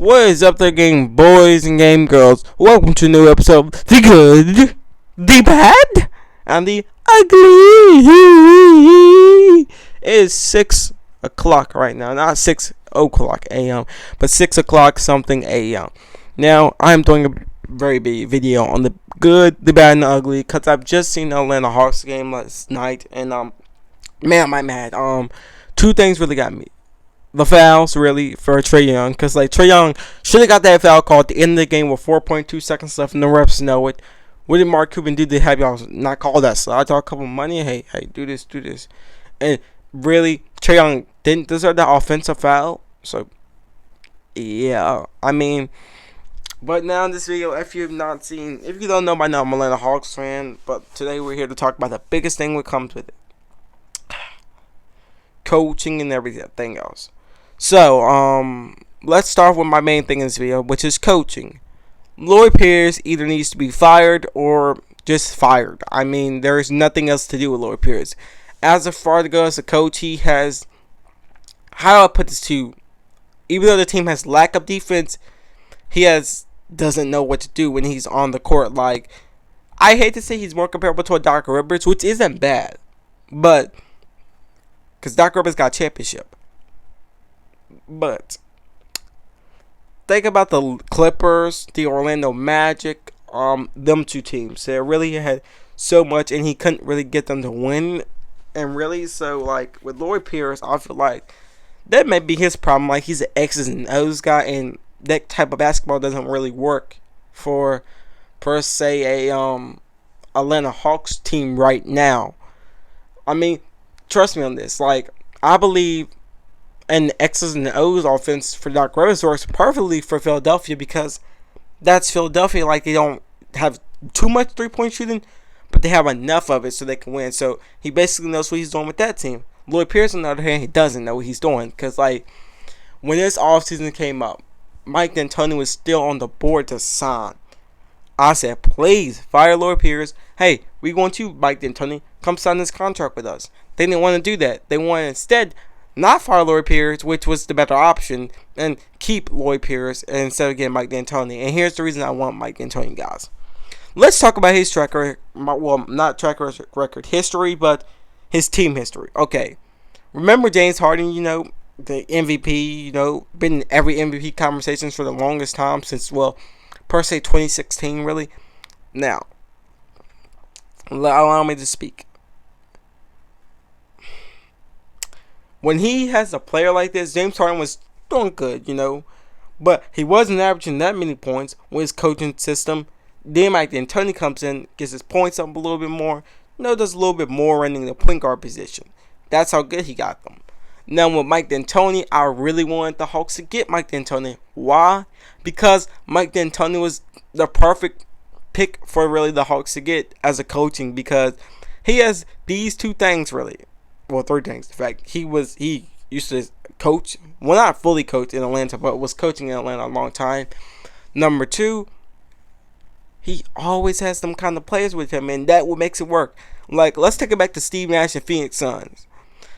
What is up there, game boys and game girls? Welcome to a new episode of The Good, The Bad, and The Ugly. It is 6 o'clock right now. Not 6 o'clock a.m., but 6 o'clock something a.m. Now, I'm doing a very big video on The Good, The Bad, and The Ugly because I've just seen the Atlanta Hawks game last night, and man, am I mad. Two things really got me. The fouls, really, for Trae Young. Because, Trae Young should have got that foul call at the end of the game with 4.2 seconds left, and the refs know it. What did Mark Cuban do to have y'all not call that? So I talk a couple money. Hey, do this. And, really, Trae Young didn't deserve that offensive foul. So, yeah. But now in this video, if you don't know by now, I'm an Atlanta Hawks fan. But today we're here to talk about the biggest thing that comes with it. Coaching and everything else. So, let's start with my main thing in this video, which is coaching. Lloyd Pierce either needs to be fired or just fired. There is nothing else to do with Lloyd Pierce. As far as a coach, he has, how do I put this to you? Even though the team has lack of defense, doesn't know what to do when he's on the court. I hate to say he's more comparable to a Doc Rivers, which isn't bad, but because Doc Rivers got a championship. But think about the Clippers, the Orlando Magic, them two teams. They really had so much, and he couldn't really get them to win. And really, so with Lloyd Pierce, I feel like that may be his problem. He's an X's and O's guy, and that type of basketball doesn't really work for, per se, a Atlanta Hawks team right now. Trust me on this. I believe an X's and O's offense for Doc Rivers works perfectly for Philadelphia because that's Philadelphia. They don't have too much three-point shooting, but they have enough of it so they can win. So he basically knows what he's doing with that team. Lloyd Pierce, on the other hand, he doesn't know what he's doing because, when this offseason came up, Mike D'Antoni was still on the board to sign. I said, please, fire Lloyd Pierce. Hey, we want you, Mike D'Antoni. Come sign this contract with us. They didn't want to do that. They wanted instead not fire Lloyd Pierce, which was the better option, and keep Lloyd Pierce instead of getting Mike D'Antoni. And here's the reason I want Mike D'Antoni, guys. Let's talk about his track record. Well, not track record history, but his team history. Okay. Remember James Harden, the MVP, been in every MVP conversations for the longest time since, per se 2016, really. Now, allow me to speak. When he has a player like this, James Harden was doing good, but he wasn't averaging that many points with his coaching system. Then Mike D'Antoni comes in, gets his points up a little bit more, does a little bit more running the point guard position. That's how good he got them. Now with Mike D'Antoni, I really wanted the Hawks to get Mike D'Antoni. Why? Because Mike D'Antoni was the perfect pick for really the Hawks to get as a coaching because he has these two things really. Well, three things. In fact, he used to coach. Well, not fully coach in Atlanta, but was coaching in Atlanta a long time. Number two, he always has some kind of players with him, and that what makes it work. Let's take it back to Steve Nash and Phoenix Suns.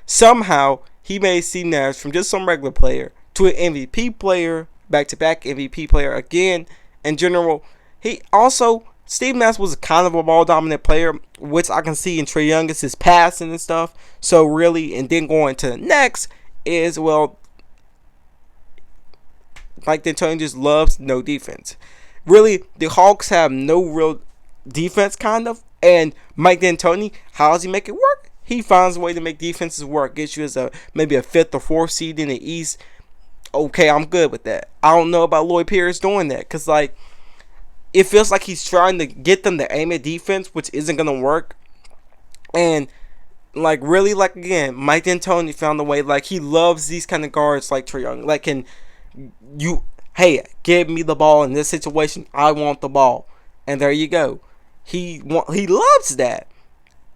Somehow, he made Steve Nash from just some regular player to an MVP player, back-to-back MVP player again. In general, Steve Nash was kind of a ball-dominant player, which I can see in Trae Young is his passing and stuff. So really, and then going to the next is, Mike D'Antoni just loves no defense. Really, the Hawks have no real defense, kind of. And Mike D'Antoni, how does he make it work? He finds a way to make defenses work. Gets you as maybe a 5th or 4th seed in the East. Okay, I'm good with that. I don't know about Lloyd Pierce doing that because, it feels like he's trying to get them to aim at defense, which isn't going to work. And, again, Mike D'Antoni found a way. He loves these kind of guards like Trae Young. Hey, give me the ball in this situation. I want the ball. And there you go. He loves that.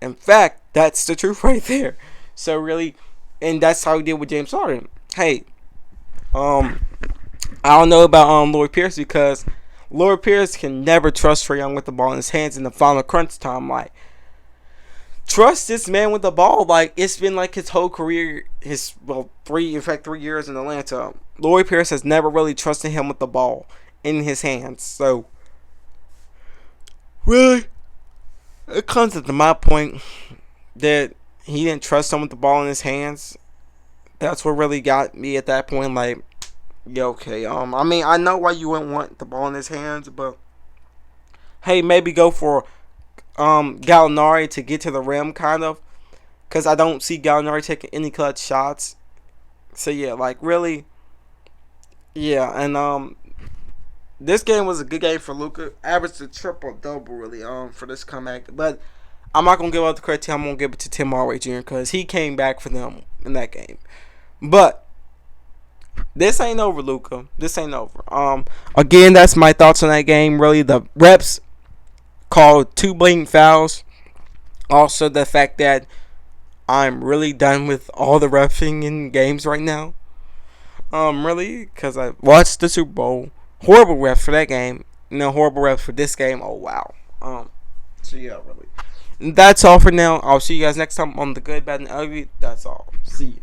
In fact, that's the truth right there. So, really, and that's how he did with James Harden. Hey, I don't know about Lloyd Pierce because Lloyd Pierce can never trust Trae Young with the ball in his hands in the final crunch time. trust this man with the ball. Like, it's been like his whole career, 3 years in Atlanta. Lloyd Pierce has never really trusted him with the ball in his hands. So, really, it comes to my point that he didn't trust him with the ball in his hands. That's what really got me at that point. Like, yeah, okay. I mean, I know why you wouldn't want the ball in his hands, but hey, maybe go for Gallinari to get to the rim, kind of, because I don't see Gallinari taking any clutch shots. So yeah, like, really, yeah, and this game was a good game for Luka. Averaged a triple double, really, for this comeback. But I'm not gonna give out the credit to him. I'm gonna give it to Tim Hardaway Jr. because he came back for them in that game. But this ain't over, Luka. This ain't over. Again, that's my thoughts on that game. Really, the reps called 2 blatant fouls. Also, the fact that I'm really done with all the refing in games right now. Really, because I watched the Super Bowl. Horrible refs for that game. Horrible refs for this game. Oh wow. So yeah, really. And that's all for now. I'll see you guys next time on the Good, Bad, and Ugly. That's all. See you.